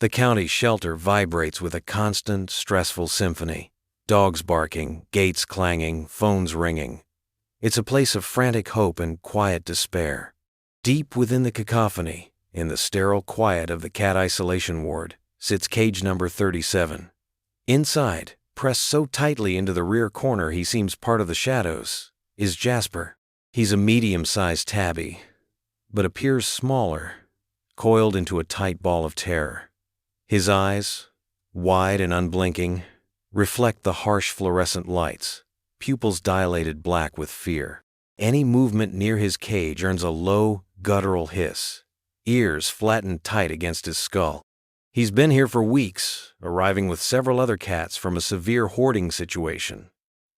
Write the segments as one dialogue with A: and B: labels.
A: The county shelter vibrates with a constant, stressful symphony. Dogs barking, gates clanging, phones ringing. It's a place of frantic hope and quiet despair. Deep within the cacophony, in the sterile quiet of the cat isolation ward, sits cage number 37. Inside, pressed so tightly into the rear corner he seems part of the shadows, is Jasper. He's a medium-sized tabby, but appears smaller, coiled into a tight ball of terror. His eyes, wide and unblinking, reflect the harsh fluorescent lights, pupils dilated black with fear. Any movement near his cage earns a low, guttural hiss, ears flattened tight against his skull. He's been here for weeks, arriving with several other cats from a severe hoarding situation.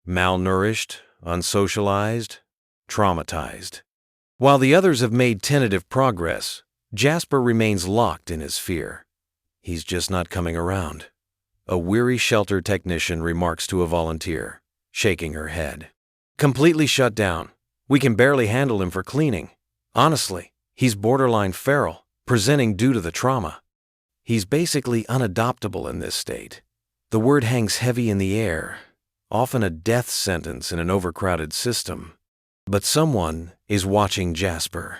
A: Malnourished, unsocialized, traumatized. While the others have made tentative progress, Jasper remains locked in his fear. He's just not coming around. A weary shelter technician remarks to a volunteer, shaking her head. Completely shut down. We can barely handle him for cleaning. Honestly, he's borderline feral, presenting due to the trauma. He's basically unadoptable in this state. The word hangs heavy in the air, often a death sentence in an overcrowded system. But someone is watching Jasper.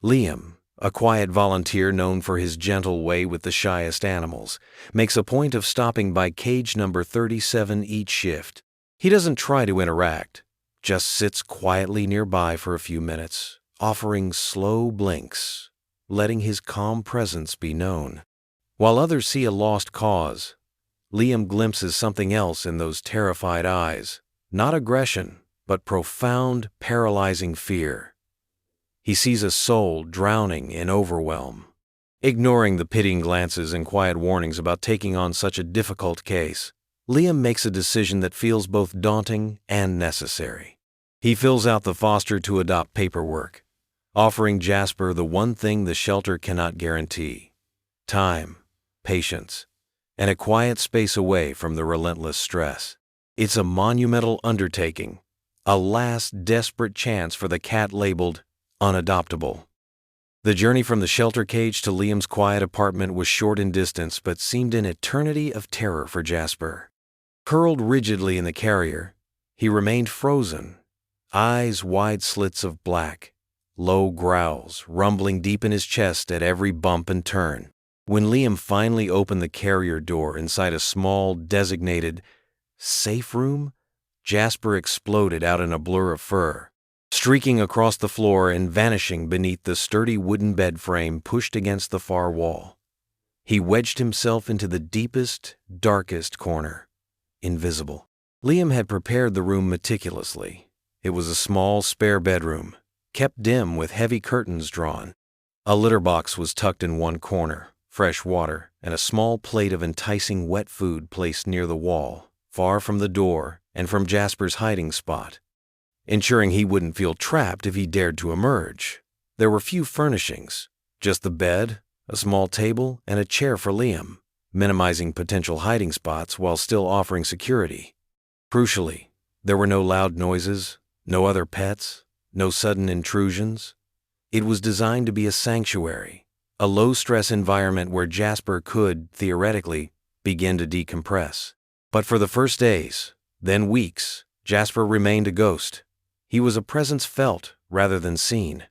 A: Liam, a quiet volunteer known for his gentle way with the shyest animals, makes a point of stopping by cage number 37 each shift. He doesn't try to interact, just sits quietly nearby for a few minutes, offering slow blinks, letting his calm presence be known. While others see a lost cause, Liam glimpses something else in those terrified eyes, not aggression, but profound, paralyzing fear. He sees a soul drowning in overwhelm. Ignoring the pitying glances and quiet warnings about taking on such a difficult case, Liam makes a decision that feels both daunting and necessary. He fills out the foster to adopt paperwork, offering Jasper the one thing the shelter cannot guarantee: time, patience, and a quiet space away from the relentless stress. It's a monumental undertaking, a last desperate chance for the cat labeled Unadoptable. The journey from the shelter cage to Liam's quiet apartment was short in distance but seemed an eternity of terror for Jasper. Curled rigidly in the carrier, he remained frozen, eyes wide slits of black, low growls rumbling deep in his chest at every bump and turn. When Liam finally opened the carrier door inside a small, designated safe room, Jasper exploded out in a blur of fur, streaking across the floor and vanishing beneath the sturdy wooden bed frame pushed against the far wall. He wedged himself into the deepest, darkest corner, invisible. Liam had prepared the room meticulously. It was a small, spare bedroom, kept dim with heavy curtains drawn. A litter box was tucked in one corner, fresh water, and a small plate of enticing wet food placed near the wall, far from the door and from Jasper's hiding spot, ensuring he wouldn't feel trapped if he dared to emerge. There were few furnishings, just the bed, a small table, and a chair for Liam, minimizing potential hiding spots while still offering security. Crucially, there were no loud noises, no other pets, no sudden intrusions. It was designed to be a sanctuary, a low-stress environment where Jasper could, theoretically, begin to decompress. But for the first days, then weeks, Jasper remained a ghost. He was a presence felt rather than seen.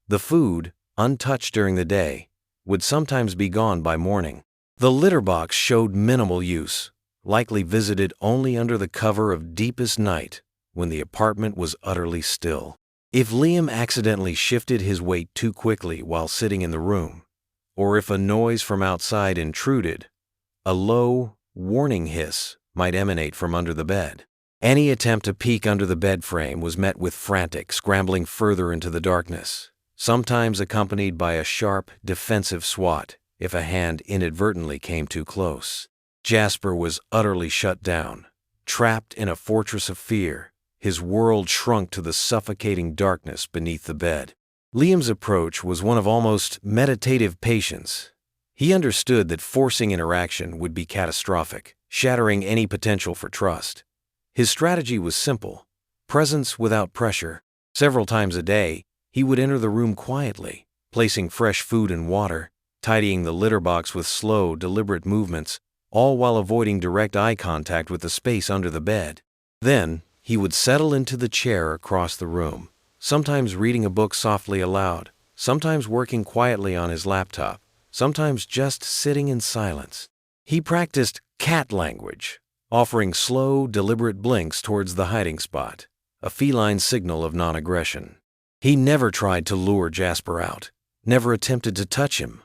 A: The food, untouched during the day, would sometimes be gone by morning. The litter box showed minimal use, likely visited only under the cover of deepest night when the apartment was utterly still. If Liam accidentally shifted his weight too quickly while sitting in the room, or if a noise from outside intruded, a low, warning hiss might emanate from under the bed. Any attempt to peek under the bed frame was met with frantic scrambling further into the darkness, sometimes accompanied by a sharp, defensive swat if a hand inadvertently came too close. Jasper was utterly shut down, trapped in a fortress of fear. His world shrunk to the suffocating darkness beneath the bed. Liam's approach was one of almost meditative patience. He understood that forcing interaction would be catastrophic, shattering any potential for trust. His strategy was simple: presence without pressure. Several times a day, he would enter the room quietly, placing fresh food and water, tidying the litter box with slow, deliberate movements, all while avoiding direct eye contact with the space under the bed. Then, he would settle into the chair across the room, sometimes reading a book softly aloud, sometimes working quietly on his laptop, sometimes just sitting in silence. He practiced cat language, offering slow, deliberate blinks towards the hiding spot, a feline signal of non-aggression. He never tried to lure Jasper out, never attempted to touch him,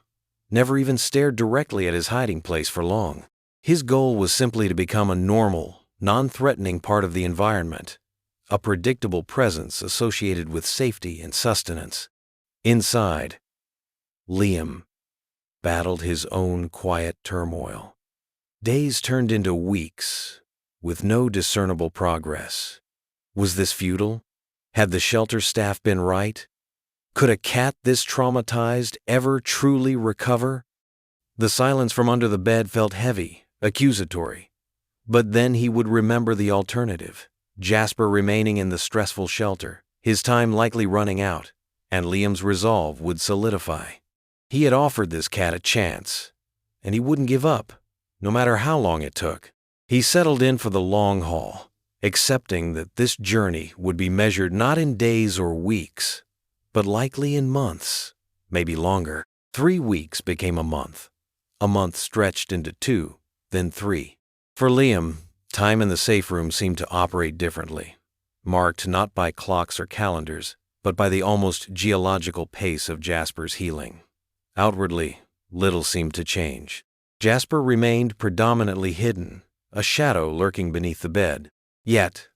A: never even stared directly at his hiding place for long. His goal was simply to become a normal, non-threatening part of the environment, a predictable presence associated with safety and sustenance. Inside, Liam battled his own quiet turmoil. Days turned into weeks, with no discernible progress. Was this futile? Had the shelter staff been right? Could a cat this traumatized ever truly recover? The silence from under the bed felt heavy, accusatory. But then he would remember the alternative: Jasper remaining in the stressful shelter, his time likely running out, and Liam's resolve would solidify. He had offered this cat a chance, and he wouldn't give up, no matter how long it took. He settled in for the long haul, accepting that this journey would be measured not in days or weeks, but likely in months, maybe longer. 3 weeks became a month stretched into 2, then 3. For Liam, time in the safe room seemed to operate differently, marked not by clocks or calendars, but by the almost geological pace of Jasper's healing. Outwardly, little seemed to change. Jasper remained predominantly hidden, a shadow lurking beneath the bed. Yet,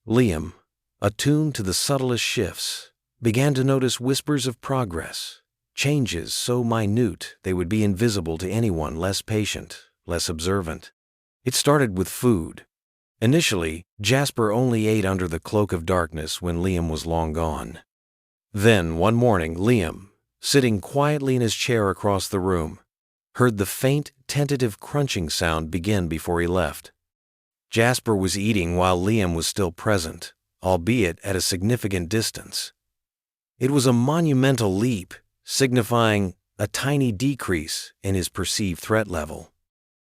A: Liam, attuned to the subtlest shifts, began to notice whispers of progress, changes so minute they would be invisible to anyone less patient, less observant. It started with food. Initially, Jasper only ate under the cloak of darkness when Liam was long gone. Then, one morning, Liam, sitting quietly in his chair across the room, heard the faint, tentative crunching sound begin before he left. Jasper was eating while Liam was still present, albeit at a significant distance. It was a monumental leap, signifying a tiny decrease in his perceived threat level.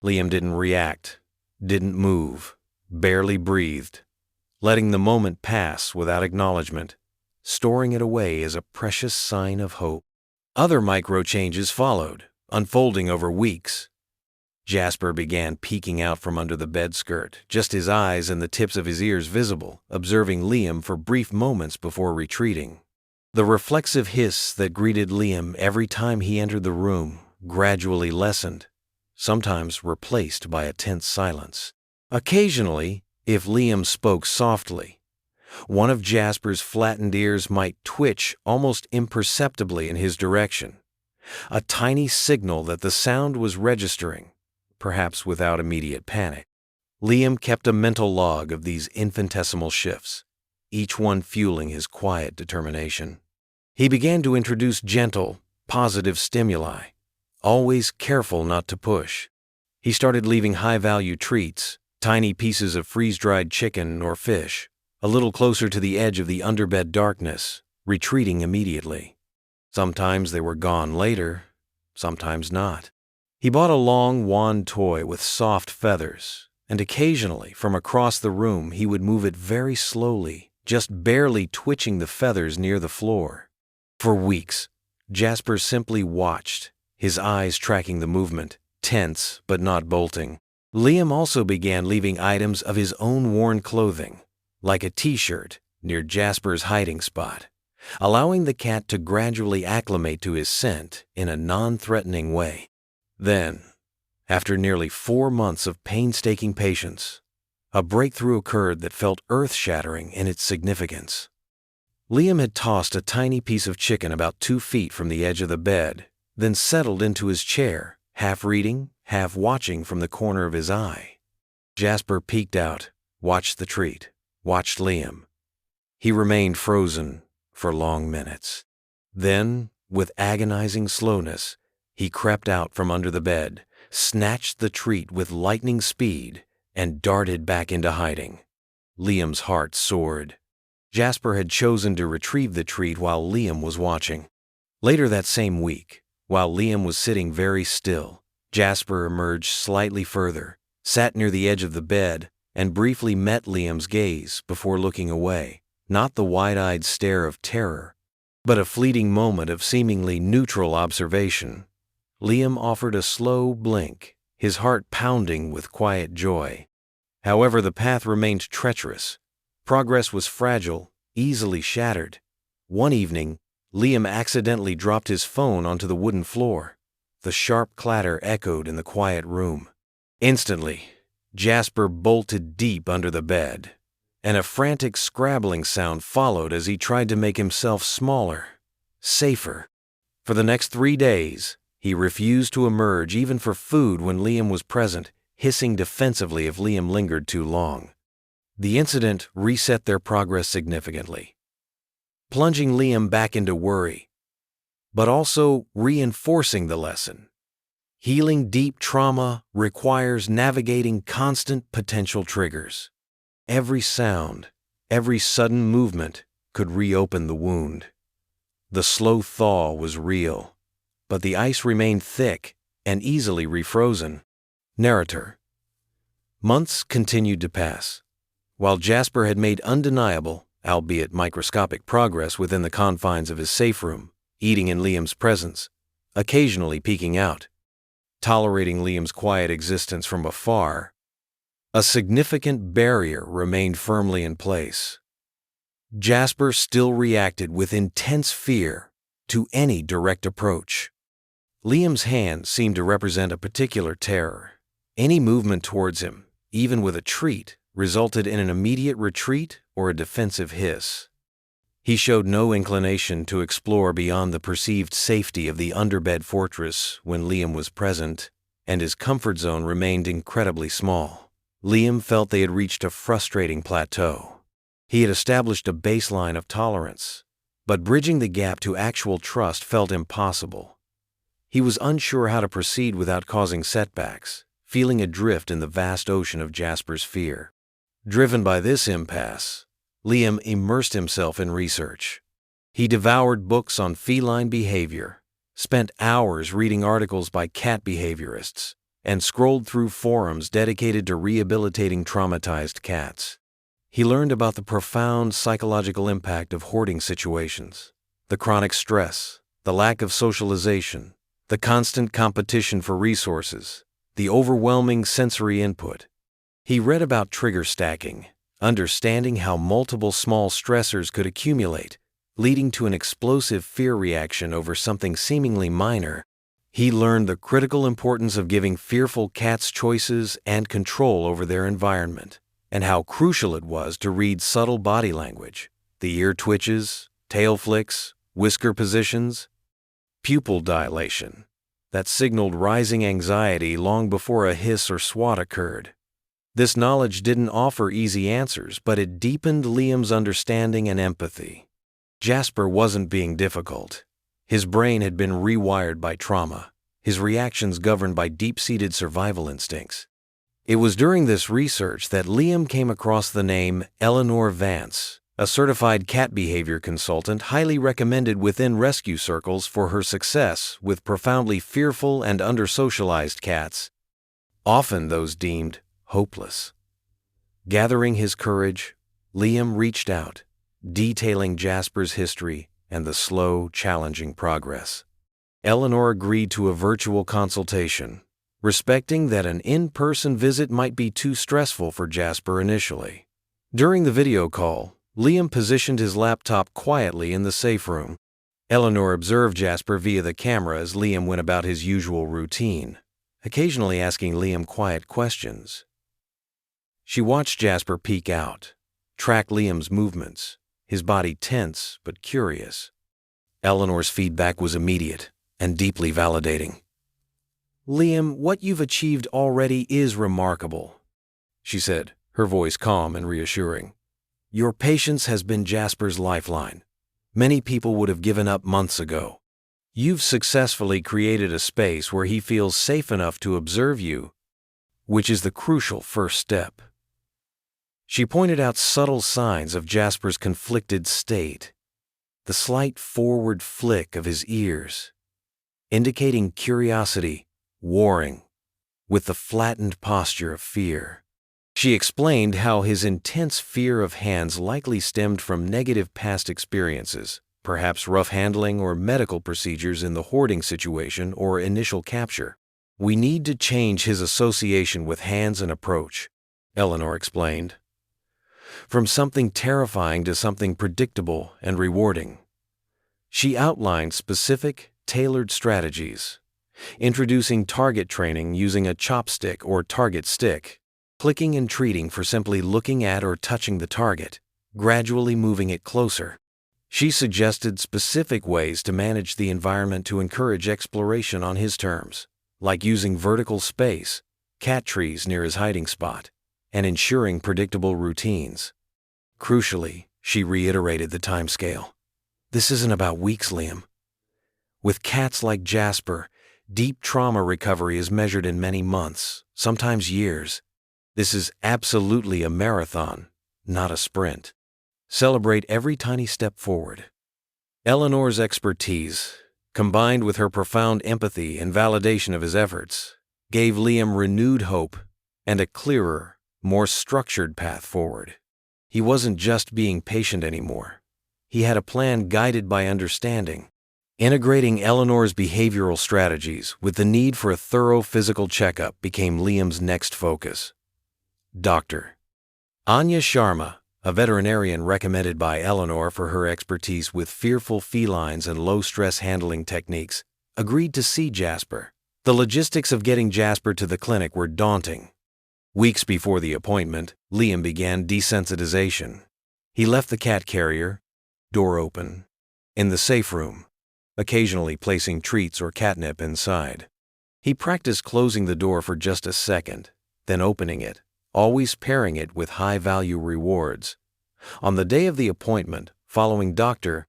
A: Liam didn't react, didn't move, barely breathed, letting the moment pass without acknowledgement, storing it away as a precious sign of hope. Other micro-changes followed, unfolding over weeks. Jasper began peeking out from under the bed skirt, just his eyes and the tips of his ears visible, observing Liam for brief moments before retreating. The reflexive hiss that greeted Liam every time he entered the room gradually lessened, sometimes replaced by a tense silence. Occasionally, if Liam spoke softly, one of Jasper's flattened ears might twitch almost imperceptibly in his direction, a tiny signal that the sound was registering, perhaps without immediate panic. Liam kept a mental log of these infinitesimal shifts, each one fueling his quiet determination. He began to introduce gentle, positive stimuli, always careful not to push. He started leaving high-value treats, tiny pieces of freeze-dried chicken or fish, a little closer to the edge of the underbed darkness, retreating immediately. Sometimes they were gone later, sometimes not. He bought a long wand toy with soft feathers, and occasionally, from across the room, he would move it very slowly, just barely twitching the feathers near the floor. For weeks, Jasper simply watched, his eyes tracking the movement, tense but not bolting. Liam also began leaving items of his own worn clothing, like a t-shirt, near Jasper's hiding spot, allowing the cat to gradually acclimate to his scent in a non-threatening way. Then, after nearly 4 months of painstaking patience, a breakthrough occurred that felt earth-shattering in its significance. Liam had tossed a tiny piece of chicken about 2 feet from the edge of the bed, then settled into his chair, half reading, half watching from the corner of his eye. Jasper peeked out, watched the treat, watched Liam. He remained frozen for long minutes. Then, with agonizing slowness, he crept out from under the bed, snatched the treat with lightning speed, and darted back into hiding. Liam's heart soared. Jasper had chosen to retrieve the treat while Liam was watching. Later that same week, While Liam was sitting very still, Jasper emerged slightly further, sat near the edge of the bed, and briefly met Liam's gaze before looking away, not the wide-eyed stare of terror, but a fleeting moment of seemingly neutral observation. Liam offered a slow blink, his heart pounding with quiet joy. However, the path remained treacherous. Progress was fragile, easily shattered. One evening, Liam accidentally dropped his phone onto the wooden floor. The sharp clatter echoed in the quiet room. Instantly, Jasper bolted deep under the bed, and a frantic scrabbling sound followed as he tried to make himself smaller, safer. For the next 3 days, he refused to emerge even for food when Liam was present, hissing defensively if Liam lingered too long. The incident reset their progress significantly, plunging Liam back into worry, but also reinforcing the lesson. Healing deep trauma requires navigating constant potential triggers. Every sound, every sudden movement could reopen the wound. The slow thaw was real, but the ice remained thick and easily refrozen. Narrator. Months continued to pass. While Jasper had made undeniable, albeit microscopic progress within the confines of his safe room, eating in Liam's presence, occasionally peeking out, tolerating Liam's quiet existence from afar, a significant barrier remained firmly in place. Jasper still reacted with intense fear to any direct approach. Liam's hand seemed to represent a particular terror. Any movement towards him, even with a treat, resulted in an immediate retreat or a defensive hiss. He showed no inclination to explore beyond the perceived safety of the underbed fortress when Liam was present, and his comfort zone remained incredibly small. Liam felt they had reached a frustrating plateau. He had established a baseline of tolerance, but bridging the gap to actual trust felt impossible. He was unsure how to proceed without causing setbacks, feeling adrift in the vast ocean of Jasper's fear. Driven by this impasse, Liam immersed himself in research. He devoured books on feline behavior, spent hours reading articles by cat behaviorists, and scrolled through forums dedicated to rehabilitating traumatized cats. He learned about the profound psychological impact of hoarding situations, the chronic stress, the lack of socialization, the constant competition for resources, the overwhelming sensory input. He read about trigger stacking, understanding how multiple small stressors could accumulate, leading to an explosive fear reaction over something seemingly minor. He learned the critical importance of giving fearful cats choices and control over their environment, and how crucial it was to read subtle body language, the ear twitches, tail flicks, whisker positions, pupil dilation, that signaled rising anxiety long before a hiss or swat occurred. This knowledge didn't offer easy answers, but it deepened Liam's understanding and empathy. Jasper wasn't being difficult. His brain had been rewired by trauma, his reactions governed by deep-seated survival instincts. It was during this research that Liam came across the name Eleanor Vance, a certified cat behavior consultant highly recommended within rescue circles for her success with profoundly fearful and under-socialized cats, often those deemed hopeless. Gathering his courage, Liam reached out, detailing Jasper's history and the slow, challenging progress. Eleanor agreed to a virtual consultation, respecting that an in-person visit might be too stressful for Jasper initially. During the video call, Liam positioned his laptop quietly in the safe room. Eleanor observed Jasper via the camera as Liam went about his usual routine, occasionally asking Liam quiet questions. She watched Jasper peek out, track Liam's movements, his body tense but curious. Eleanor's feedback was immediate and deeply validating. "Liam, what you've achieved already is remarkable," she said, her voice calm and reassuring. "Your patience has been Jasper's lifeline. Many people would have given up months ago. You've successfully created a space where he feels safe enough to observe you, which is the crucial first step." She pointed out subtle signs of Jasper's conflicted state, the slight forward flick of his ears, indicating curiosity, warring, with the flattened posture of fear. She explained how his intense fear of hands likely stemmed from negative past experiences, perhaps rough handling or medical procedures in the hoarding situation or initial capture. "We need to change his association with hands and approach," Eleanor explained. "From something terrifying to something predictable and rewarding." She outlined specific, tailored strategies, introducing target training using a chopstick or target stick, clicking and treating for simply looking at or touching the target, gradually moving it closer. She suggested specific ways to manage the environment to encourage exploration on his terms, like using vertical space, cat trees near his hiding spot, and ensuring predictable routines. Crucially, she reiterated the timescale. "This isn't about weeks, Liam. With cats like Jasper, deep trauma recovery is measured in many months, sometimes years. This is absolutely a marathon, not a sprint. Celebrate every tiny step forward." Eleanor's expertise, combined with her profound empathy and validation of his efforts, gave Liam renewed hope and a clearer, more structured path forward. He wasn't just being patient anymore. He had a plan guided by understanding. Integrating Eleanor's behavioral strategies with the need for a thorough physical checkup became Liam's next focus. Dr. Anya Sharma, a veterinarian recommended by Eleanor for her expertise with fearful felines and low-stress handling techniques, agreed to see Jasper. The logistics of getting Jasper to the clinic were daunting. Weeks before the appointment, Liam began desensitization. He left the cat carrier, door open, in the safe room, occasionally placing treats or catnip inside. He practiced closing the door for just a second, then opening it, always pairing it with high-value rewards. On the day of the appointment, following Dr.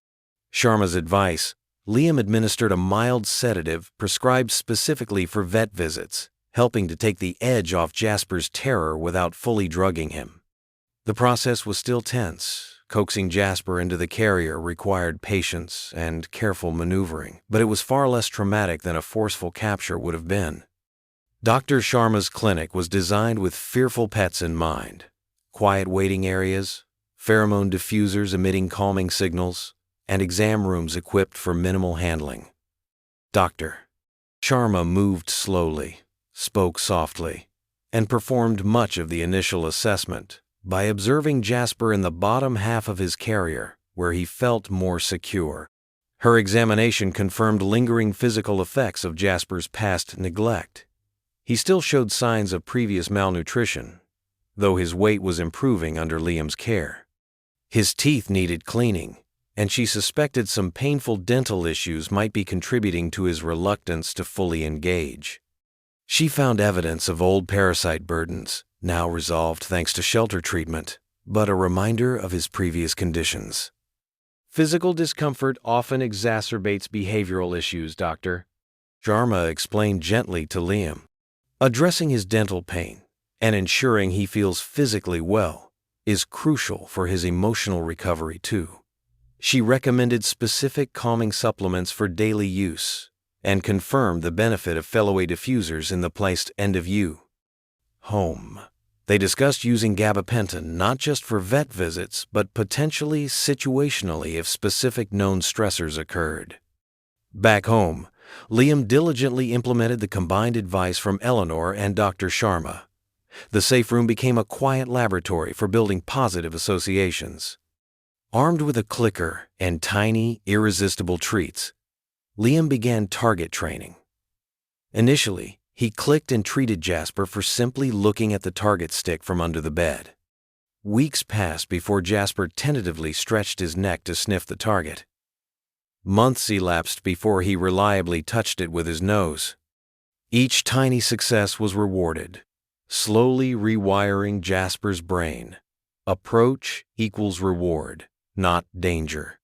A: Sharma's advice, Liam administered a mild sedative prescribed specifically for vet visits, helping to take the edge off Jasper's terror without fully drugging him. The process was still tense. Coaxing Jasper into the carrier required patience and careful maneuvering, but it was far less traumatic than a forceful capture would have been. Dr. Sharma's clinic was designed with fearful pets in mind. Quiet waiting areas, pheromone diffusers emitting calming signals, and exam rooms equipped for minimal handling. Dr. Sharma moved slowly, spoke softly, and performed much of the initial assessment by observing Jasper in the bottom half of his carrier, where he felt more secure. Her examination confirmed lingering physical effects of Jasper's past neglect. He still showed signs of previous malnutrition, though his weight was improving under Liam's care. His teeth needed cleaning, and she suspected some painful dental issues might be contributing to his reluctance to fully engage. She found evidence of old parasite burdens, now resolved thanks to shelter treatment, but a reminder of his previous conditions. "Physical discomfort often exacerbates behavioral issues, Doctor," Sharma explained gently to Liam. "Addressing his dental pain and ensuring he feels physically well is crucial for his emotional recovery too." She recommended specific calming supplements for daily use and confirmed the benefit of Feliway diffusers in the placed end-of-use home. They discussed using gabapentin not just for vet visits, but potentially situationally if specific known stressors occurred. Back home, Liam diligently implemented the combined advice from Eleanor and Dr. Sharma. The safe room became a quiet laboratory for building positive associations. Armed with a clicker and tiny, irresistible treats, Liam began target training. Initially, he clicked and treated Jasper for simply looking at the target stick from under the bed. Weeks passed before Jasper tentatively stretched his neck to sniff the target. Months elapsed before he reliably touched it with his nose. Each tiny success was rewarded, slowly rewiring Jasper's brain. Approach equals reward, not danger.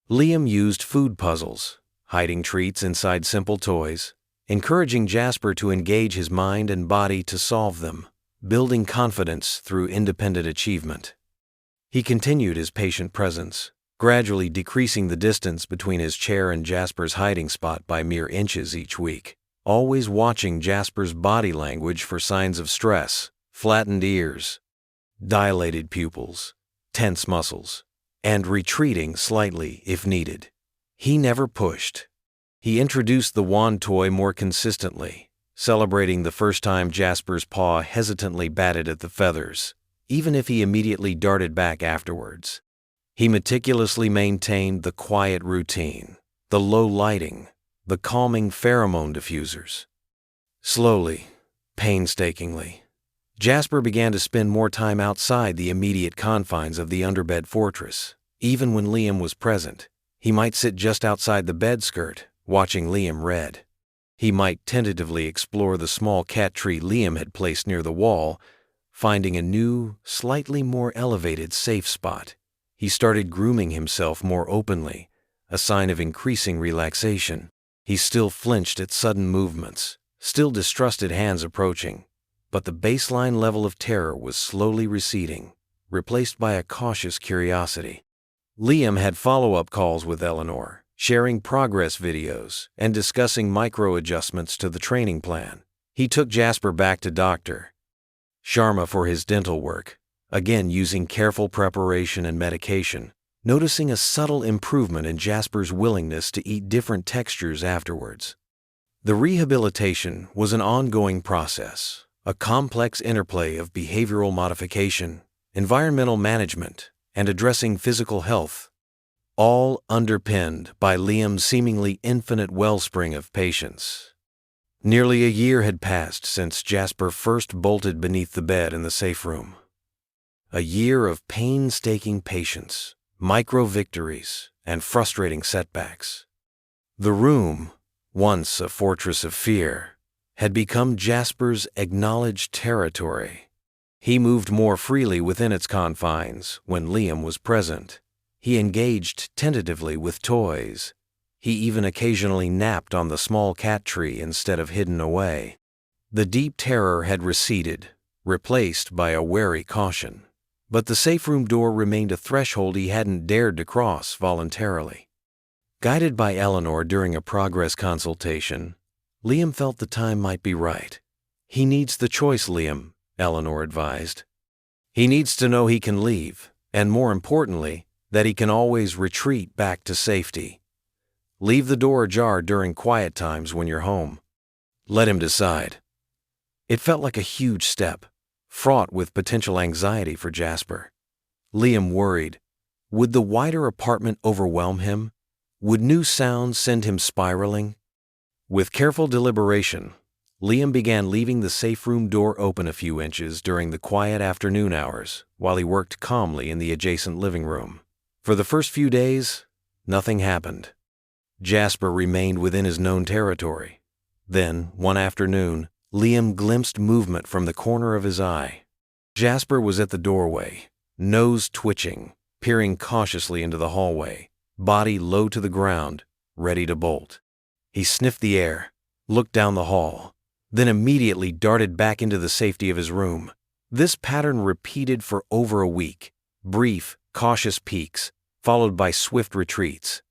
A: Liam used food puzzles, hiding treats inside simple toys, encouraging Jasper to engage his mind and body to solve them, building confidence through independent achievement. He continued his patient presence, gradually decreasing the distance between his chair and Jasper's hiding spot by mere inches each week, always watching Jasper's body language for signs of stress, flattened ears, dilated pupils, tense muscles, and retreating slightly if needed. He never pushed. He introduced the wand toy more consistently, celebrating the first time Jasper's paw hesitantly batted at the feathers, even if he immediately darted back afterwards. He meticulously maintained the quiet routine, the low lighting, the calming pheromone diffusers. Slowly, painstakingly, Jasper began to spend more time outside the immediate confines of the underbed fortress. Even when Liam was present, he might sit just outside the bed skirt, watching Liam read. He might tentatively explore the small cat tree Liam had placed near the wall, finding a new, slightly more elevated safe spot. He started grooming himself more openly, a sign of increasing relaxation. He still flinched at sudden movements, still distrusted hands approaching, but the baseline level of terror was slowly receding, replaced by a cautious curiosity. Liam had follow-up calls with Eleanor, sharing progress videos and discussing micro-adjustments to the training plan. He took Jasper back to Dr. Sharma for his dental work, again using careful preparation and medication, noticing a subtle improvement in Jasper's willingness to eat different textures afterwards. The rehabilitation was an ongoing process, a complex interplay of behavioral modification, environmental management, and addressing physical health, all underpinned by Liam's seemingly infinite wellspring of patience. Nearly a year had passed since Jasper first bolted beneath the bed in the safe room. A year of painstaking patience, micro-victories, and frustrating setbacks. The room, once a fortress of fear, had become Jasper's acknowledged territory. He moved more freely within its confines when Liam was present. He engaged tentatively with toys. He even occasionally napped on the small cat tree instead of hidden away. The deep terror had receded, replaced by a wary caution. But the safe room door remained a threshold he hadn't dared to cross voluntarily. Guided by Eleanor during a progress consultation, Liam felt the time might be right. "He needs the choice, Liam," Eleanor advised. "He needs to know he can leave, and more importantly, that he can always retreat back to safety. Leave the door ajar during quiet times when you're home. Let him decide." It felt like a huge step, fraught with potential anxiety for Jasper. Liam worried. Would the wider apartment overwhelm him? Would new sounds send him spiraling? With careful deliberation, Liam began leaving the safe room door open a few inches during the quiet afternoon hours while he worked calmly in the adjacent living room. For the first few days, nothing happened. Jasper remained within his known territory. Then, one afternoon, Liam glimpsed movement from the corner of his eye. Jasper was at the doorway, nose twitching, peering cautiously into the hallway, body low to the ground, ready to bolt. He sniffed the air, looked down the hall, then immediately darted back into the safety of his room. This pattern repeated for over a week, brief, cautious peeks, followed by swift retreats.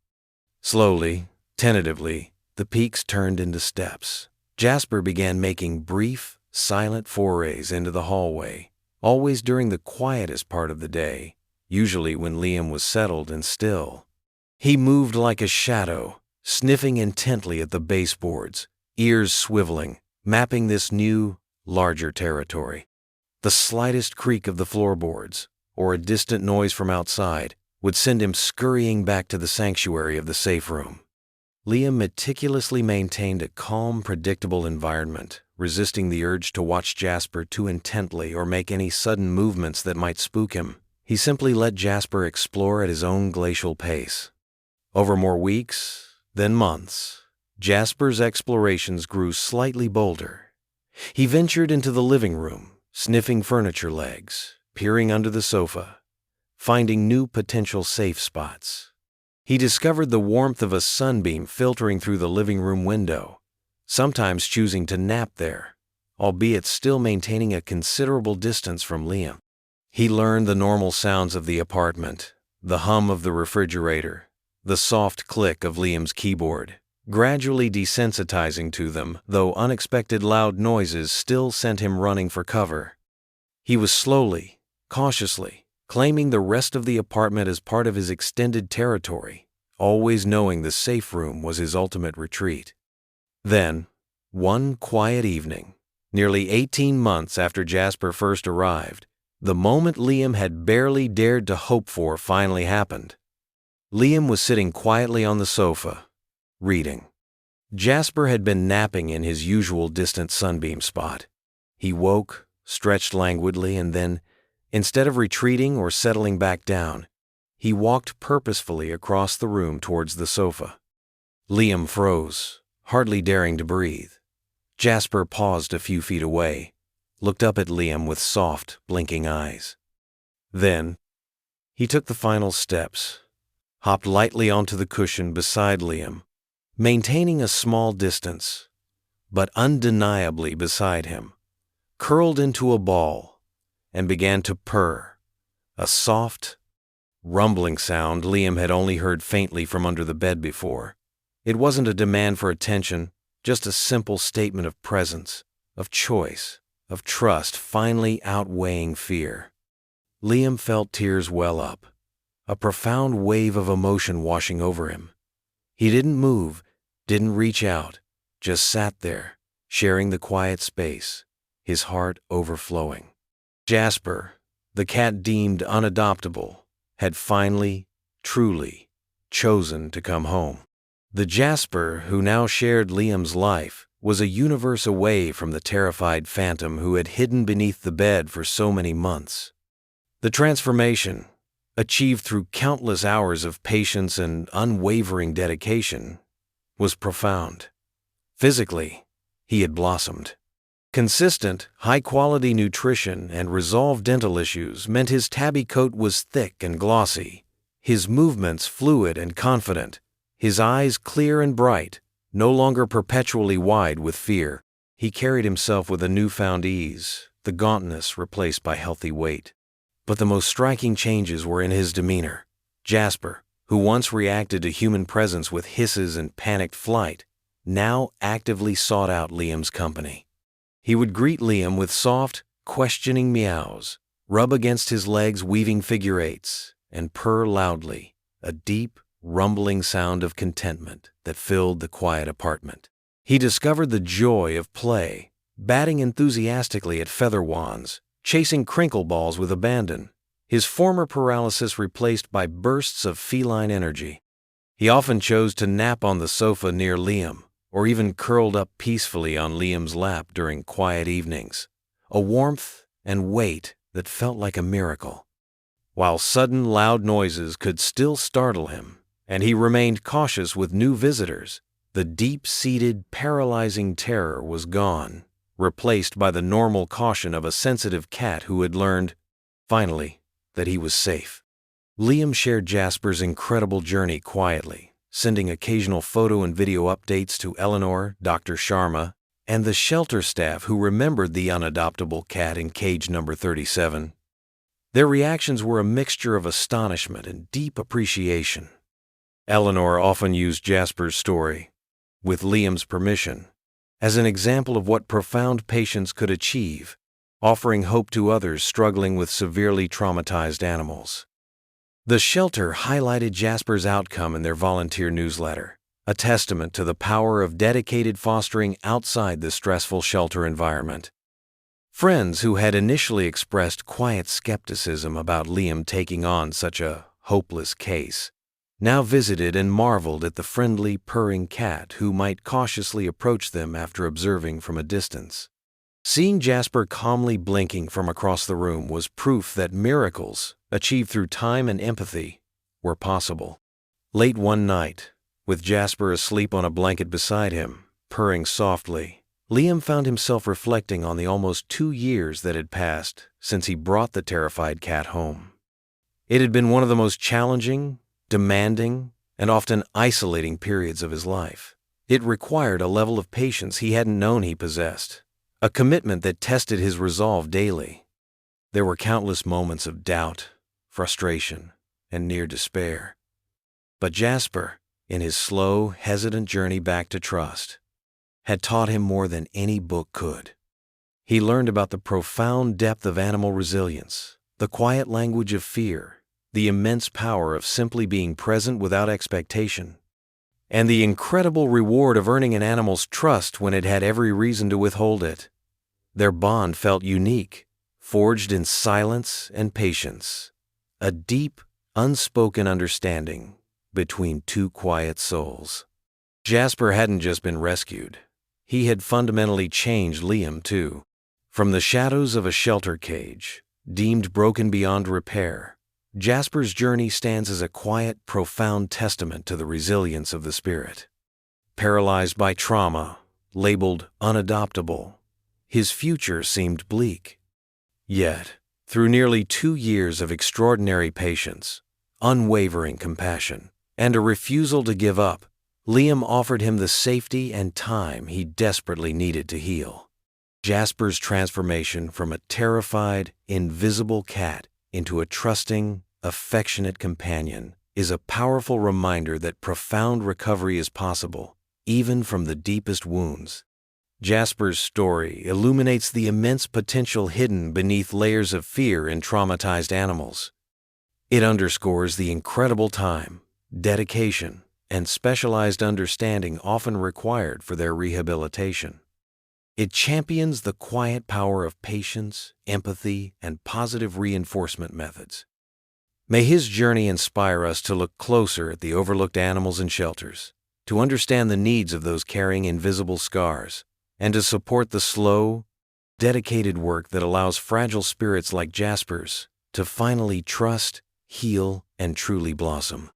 A: Slowly, tentatively, the peaks turned into steps. Jasper began making brief, silent forays into the hallway, always during the quietest part of the day, usually when Liam was settled and still. He moved like a shadow, sniffing intently at the baseboards, ears swiveling, mapping this new, larger territory. The slightest creak of the floorboards, or a distant noise from outside, would send him scurrying back to the sanctuary of the safe room. Liam meticulously maintained a calm, predictable environment, resisting the urge to watch Jasper too intently or make any sudden movements that might spook him. He simply let Jasper explore at his own glacial pace. Over more weeks, then months, Jasper's explorations grew slightly bolder. He ventured into the living room, sniffing furniture legs, peering under the sofa, finding new potential safe spots. He discovered the warmth of a sunbeam filtering through the living room window, sometimes choosing to nap there, albeit still maintaining a considerable distance from Liam. He learned the normal sounds of the apartment, the hum of the refrigerator, the soft click of Liam's keyboard, gradually desensitizing to them, though unexpected loud noises still sent him running for cover. He was slowly, cautiously, claiming the rest of the apartment as part of his extended territory, always knowing the safe room was his ultimate retreat. Then, one quiet evening, nearly 18 months after Jasper first arrived, the moment Liam had barely dared to hope for finally happened. Liam was sitting quietly on the sofa, reading. Jasper had been napping in his usual distant sunbeam spot. He woke, stretched languidly, and then, instead of retreating or settling back down, he walked purposefully across the room towards the sofa. Liam froze, hardly daring to breathe. Jasper paused a few feet away, looked up at Liam with soft, blinking eyes. Then, he took the final steps, hopped lightly onto the cushion beside Liam, maintaining a small distance, but undeniably beside him, curled into a ball, and began to purr, a soft, rumbling sound Liam had only heard faintly from under the bed before. It wasn't a demand for attention, just a simple statement of presence, of choice, of trust finally outweighing fear. Liam felt tears well up, a profound wave of emotion washing over him. He didn't move, didn't reach out, just sat there, sharing the quiet space, his heart overflowing. Jasper, the cat deemed unadoptable, had finally, truly, chosen to come home. The Jasper who now shared Liam's life was a universe away from the terrified phantom who had hidden beneath the bed for so many months. The transformation, achieved through countless hours of patience and unwavering dedication, was profound. Physically, he had blossomed. Consistent, high-quality nutrition and resolved dental issues meant his tabby coat was thick and glossy, his movements fluid and confident, his eyes clear and bright, no longer perpetually wide with fear. He carried himself with a newfound ease, the gauntness replaced by healthy weight. But the most striking changes were in his demeanor. Jasper, who once reacted to human presence with hisses and panicked flight, now actively sought out Liam's company. He would greet Liam with soft, questioning meows, rub against his legs weaving figure eights, and purr loudly, a deep, rumbling sound of contentment that filled the quiet apartment. He discovered the joy of play, batting enthusiastically at feather wands, chasing crinkle balls with abandon, his former paralysis replaced by bursts of feline energy. He often chose to nap on the sofa near Liam, or even curled up peacefully on Liam's lap during quiet evenings, a warmth and weight that felt like a miracle. While sudden loud noises could still startle him, and he remained cautious with new visitors, the deep-seated, paralyzing terror was gone, replaced by the normal caution of a sensitive cat who had learned, finally, that he was safe. Liam shared Jasper's incredible journey quietly, sending occasional photo and video updates to Eleanor, Dr. Sharma, and the shelter staff who remembered the unadoptable cat in cage number 37. Their reactions were a mixture of astonishment and deep appreciation. Eleanor often used Jasper's story, with Liam's permission, as an example of what profound patience could achieve, offering hope to others struggling with severely traumatized animals. The shelter highlighted Jasper's outcome in their volunteer newsletter, a testament to the power of dedicated fostering outside the stressful shelter environment. Friends who had initially expressed quiet skepticism about Liam taking on such a hopeless case now visited and marveled at the friendly, purring cat who might cautiously approach them after observing from a distance. Seeing Jasper calmly blinking from across the room was proof that miracles, achieved through time and empathy, were possible. Late one night, with Jasper asleep on a blanket beside him, purring softly, Liam found himself reflecting on the almost 2 years that had passed since he brought the terrified cat home. It had been one of the most challenging, demanding, and often isolating periods of his life. It required a level of patience he hadn't known he possessed, a commitment that tested his resolve daily. There were countless moments of doubt, frustration, and near despair. But Jasper, in his slow, hesitant journey back to trust, had taught him more than any book could. He learned about the profound depth of animal resilience, the quiet language of fear, the immense power of simply being present without expectation, and the incredible reward of earning an animal's trust when it had every reason to withhold it. Their bond felt unique, forged in silence and patience, a deep, unspoken understanding between two quiet souls. Jasper hadn't just been rescued. He had fundamentally changed Liam, too. From the shadows of a shelter cage, deemed broken beyond repair, Jasper's journey stands as a quiet, profound testament to the resilience of the spirit. Paralyzed by trauma, labeled unadoptable, his future seemed bleak. Yet, through nearly 2 years of extraordinary patience, unwavering compassion, and a refusal to give up, Liam offered him the safety and time he desperately needed to heal. Jasper's transformation from a terrified, invisible cat into a trusting, affectionate companion is a powerful reminder that profound recovery is possible, even from the deepest wounds. Jasper's story illuminates the immense potential hidden beneath layers of fear in traumatized animals. It underscores the incredible time, dedication, and specialized understanding often required for their rehabilitation. It champions the quiet power of patience, empathy, and positive reinforcement methods. May his journey inspire us to look closer at the overlooked animals in shelters, to understand the needs of those carrying invisible scars, and to support the slow, dedicated work that allows fragile spirits like Jasper's to finally trust, heal, and truly blossom.